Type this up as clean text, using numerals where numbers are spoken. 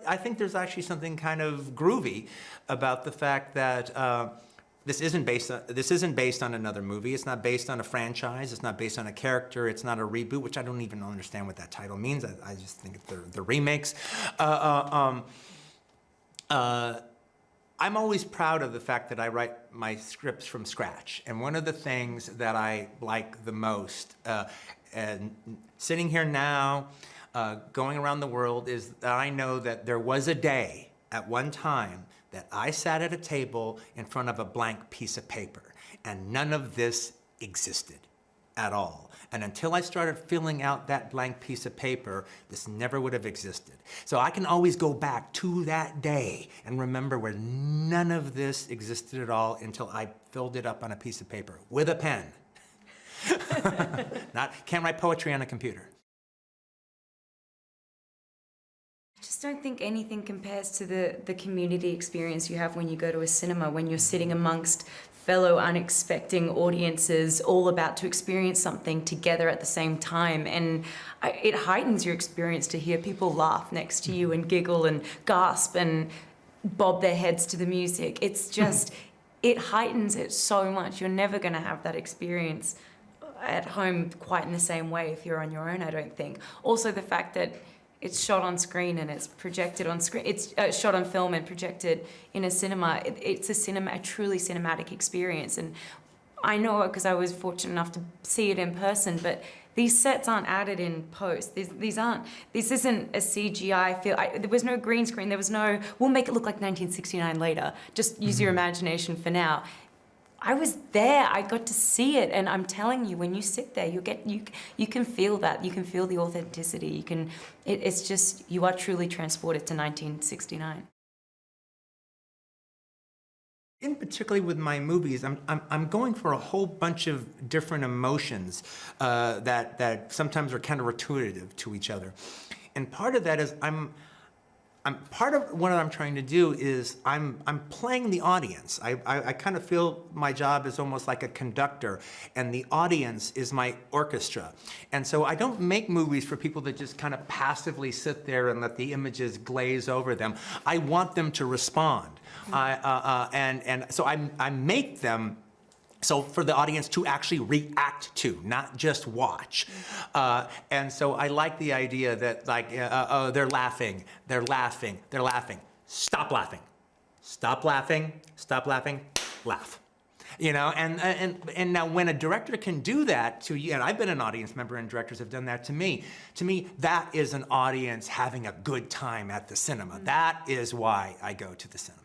I think there's actually something kind of groovy about the fact that this isn't based on another movie. It's not based on a franchise. It's not based on a character. It's not a reboot, which I don't even understand what that title means. I just think they're remakes. I'm always proud of the fact that I write my scripts from scratch. And one of the things that I like the most, and sitting here now, going around the world, is that I know that there was a day at one time that I sat at a table in front of a blank piece of paper, and none of this existed at all. And until I started filling out that blank piece of paper, this never would have existed. So I can always go back to that day and remember where none of this existed at all until I filled it up on a piece of paper with a pen. Can't write poetry on a computer. I just don't think anything compares to the community experience you have when you go to a cinema, when you're sitting amongst fellow unexpecting audiences all about to experience something together at the same time. And it heightens your experience to hear people laugh next to you and giggle and gasp and bob their heads to the music. It's just, it heightens it so much. You're never going to have that experience at home quite in the same way if you're on your own, I don't think. Also the fact that it's shot on screen and it's projected on screen. It's shot on film and projected in a cinema. It's a truly cinematic experience. And I know it because I was fortunate enough to see it in person, but these sets aren't added in post. This isn't a CGI feel. There was no green screen. There was no, we'll make it look like 1969 later. Just use your imagination for now. I was there, I got to see it, and I'm telling you, when you sit there, you can feel that, you can feel the authenticity, it's just, you are truly transported to 1969. In particularly with my movies, I'm going for a whole bunch of different emotions that sometimes are counterintuitive to each other. And part of that is part of what I'm trying to do is I'm playing the audience. I kind of feel my job is almost like a conductor, and the audience is my orchestra. And so I don't make movies for people that just kind of passively sit there and let the images glaze over them. I want them to respond. And so I make them so for the audience to actually react to, not just watch. And so I like the idea that, like, they're laughing, they're laughing, they're laughing. Stop laughing. Stop laughing, stop laughing, laugh. You know, and now when a director can do that to you, and I've been an audience member and directors have done that to me that is an audience having a good time at the cinema. That is why I go to the cinema.